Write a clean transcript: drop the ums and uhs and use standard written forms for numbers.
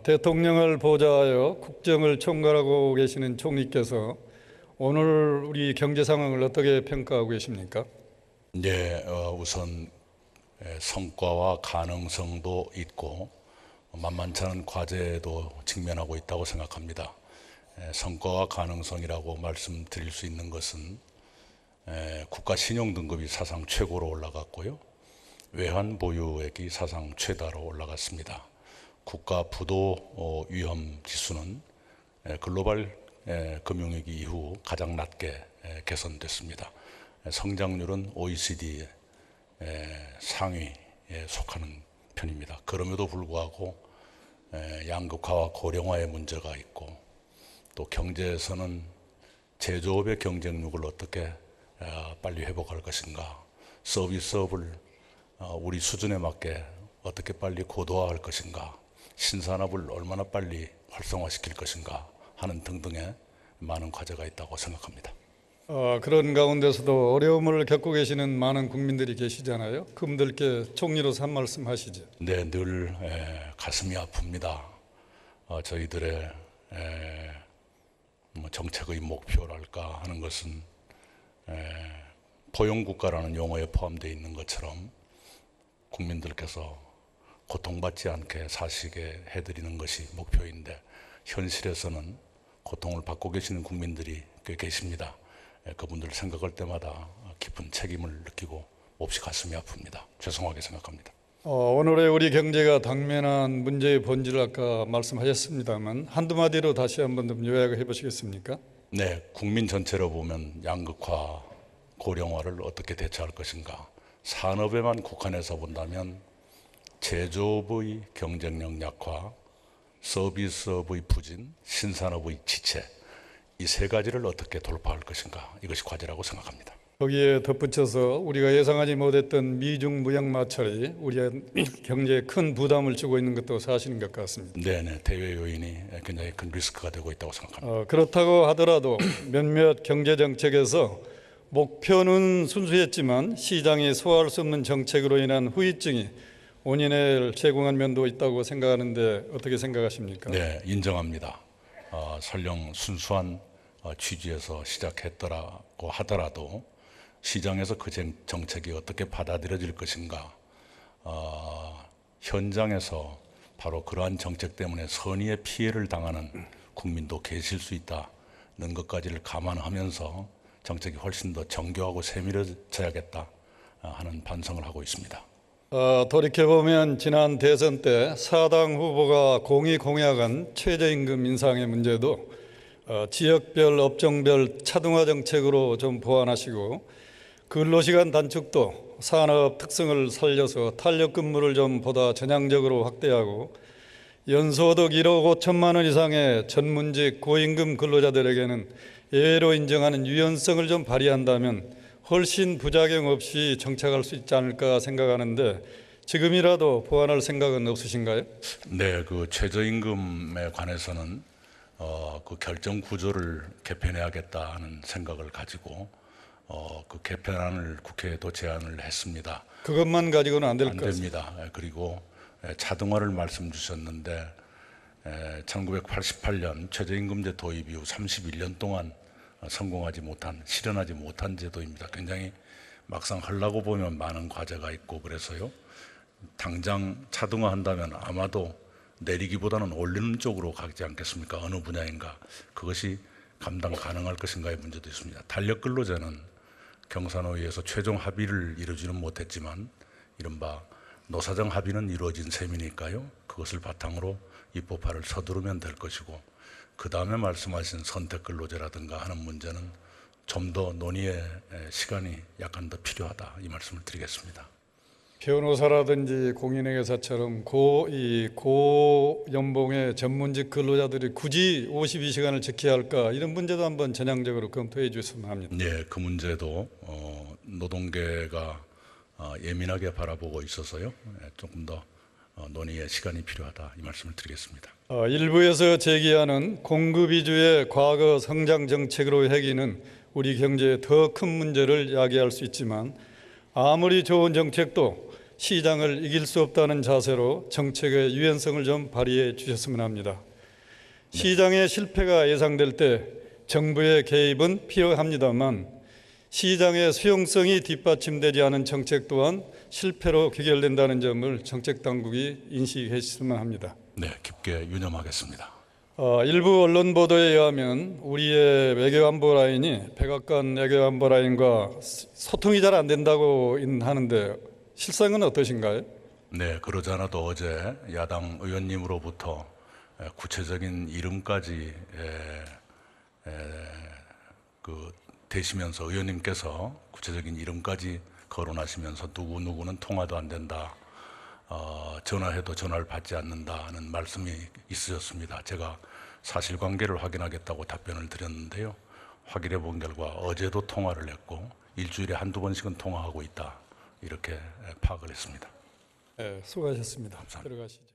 대통령을 보좌하여 국정을 총괄하고 계시는 총리께서 오늘 우리 경제 상황을 어떻게 평가하고 계십니까? 네, 우선 성과와 가능성도 있고 만만치 않은 과제도 직면하고 있다고 생각합니다. 성과와 가능성이라고 말씀드릴 수 있는 것은 국가 신용 등급이 사상 최고로 올라갔고요. 외환 보유액이 사상 최다로 올라갔습니다. 국가 부도 위험 지수는 글로벌 금융위기 이후 가장 낮게 개선됐습니다. 성장률은 OECD 상위에 속하는 편입니다. 그럼에도 불구하고 양극화와 고령화의 문제가 있고 또 경제에서는 제조업의 경쟁력을 어떻게 빨리 회복할 것인가, 서비스업을 우리 수준에 맞게 어떻게 빨리 고도화할 것인가, 신산업을 얼마나 빨리 활성화시킬 것인가 하는 등등의 많은 과제가 있다고 생각합니다. 그런 가운데서도 어려움을 겪고 계시는 많은 국민들이 계시잖아요. 그분들께 총리로서 한 말씀 하시죠. 네, 늘 가슴이 아픕니다. 저희들의 정책의 목표랄까 하는 것은 포용국가라는 용어에 포함되어 있는 것처럼 국민들께서 고통받지 않게 사시게 해드리는 것이 목표인데 현실에서는 고통을 받고 계시는 국민들이 꽤 계십니다. 그분들 생각할 때마다 깊은 책임을 느끼고 몹시 가슴이 아픕니다. 죄송하게 생각합니다. 오늘의 우리 경제가 당면한 문제의 본질을 아까 말씀하셨습니다만 한두 마디로 다시 한번 좀 요약해 보시겠습니까? 네, 국민 전체로 보면 양극화, 고령화를 어떻게 대처할 것인가, 산업에만 국한해서 본다면 제조업의 경쟁력 약화, 서비스업의 부진, 신산업의 지체, 이 세 가지를 어떻게 돌파할 것인가, 이것이 과제라고 생각합니다. 거기에 덧붙여서 우리가 예상하지 못했던 미중 무역 마찰이 우리의 경제에 큰 부담을 주고 있는 것도 사실인 것 같습니다. 네, 대외 요인이 굉장히 큰 리스크가 되고 있다고 생각합니다. 그렇다고 하더라도 몇몇 경제 정책에서 목표는 순수했지만 시장이 소화할 수 없는 정책으로 인한 후유증이 원인을 제공한 면도 있다고 생각하는데 어떻게 생각하십니까? 네, 인정합니다. 설령 순수한 취지에서 시작했더라고 하더라도 시장에서 그 정책이 어떻게 받아들여질 것인가, 현장에서 바로 그러한 정책 때문에 선의의 피해를 당하는 국민도 계실 수 있다는 것까지를 감안하면서 정책이 훨씬 더 정교하고 세밀해져야겠다 하는 반성을 하고 있습니다. 돌이켜보면 지난 대선 때 사당 후보가 공히 공약한 최저임금 인상의 문제도 지역별, 업종별 차등화 정책으로 좀 보완하시고 근로시간 단축도 산업 특성을 살려서 탄력 근무를 좀 보다 전향적으로 확대하고 연소득 1억 5천만 원 이상의 전문직 고임금 근로자들에게는 예외로 인정하는 유연성을 좀 발휘한다면 훨씬 부작용 없이 정착할 수 있지 않을까 생각하는데 지금이라도 보완할 생각은 없으신가요? 네, 그 최저임금에 관해서는 그 결정 구조를 개편해야겠다 하는 생각을 가지고 그 개편안을 국회에도 제안을 했습니다. 그것만 가지고는 안 될 것 같습니다. 안 됩니다. 그리고 차등화를 말씀 주셨는데 1988년 최저임금제 도입 이후 31년 동안 성공하지 못한, 실현하지 못한 제도입니다. 굉장히 막상 하려고 보면 많은 과제가 있고 그래서요. 당장 차등화한다면 아마도 내리기보다는 올리는 쪽으로 가지 않겠습니까? 어느 분야인가. 그것이 감당 가능할 것인가의 문제도 있습니다. 탄력 근로제는 경산호위에서 최종 합의를 이루지는 못했지만 이른바 노사정 합의는 이루어진 셈이니까요. 그것을 바탕으로 입법화를 서두르면 될 것이고 그 다음에 말씀하신 선택근로제라든가 하는 문제는 좀 더 논의의 시간이 약간 더 필요하다 이 말씀을 드리겠습니다. 변호사라든지 공인회계사처럼 고연봉의 전문직 근로자들이 굳이 52시간을 지켜야 할까 이런 문제도 한번 전향적으로 검토해 주셨으면 합니다. 네, 그 문제도 노동계가 예민하게 바라보고 있어서요. 조금 더 논의의 시간이 필요하다 이 말씀을 드리겠습니다. 일부에서 제기하는 공급 위주의 과거 성장 정책으로 해기는 우리 경제에 더 큰 문제를 야기할 수 있지만 아무리 좋은 정책도 시장을 이길 수 없다는 자세로 정책의 유연성을 좀 발휘해 주셨으면 합니다. 시장의 실패가 예상될 때 정부의 개입은 필요합니다만 시장의 수용성이 뒷받침되지 않은 정책 또한 실패로 귀결된다는 점을 정책 당국이 인식했으면 합니다. 네, 깊게 유념하겠습니다. 일부 언론 보도에 의하면 우리의 외교안보 라인이 백악관 외교안보 라인과 소통이 잘 안 된다고 하는데 실상은 어떠신가요? 네, 그러지 않아도 어제 야당 의원님으로부터 구체적인 이름까지 대시면서 의원님께서 구체적인 이름까지 거론하시면서 누구는 통화도 안 된다, 전화해도 전화를 받지 않는다는 말씀이 있으셨습니다. 제가 사실관계를 확인하겠다고 답변을 드렸는데요. 확인해 본 결과 어제도 통화를 했고 일주일에 한두 번씩은 통화하고 있다, 이렇게 파악을 했습니다. 네, 수고하셨습니다. 감사합니다. 들어가시죠.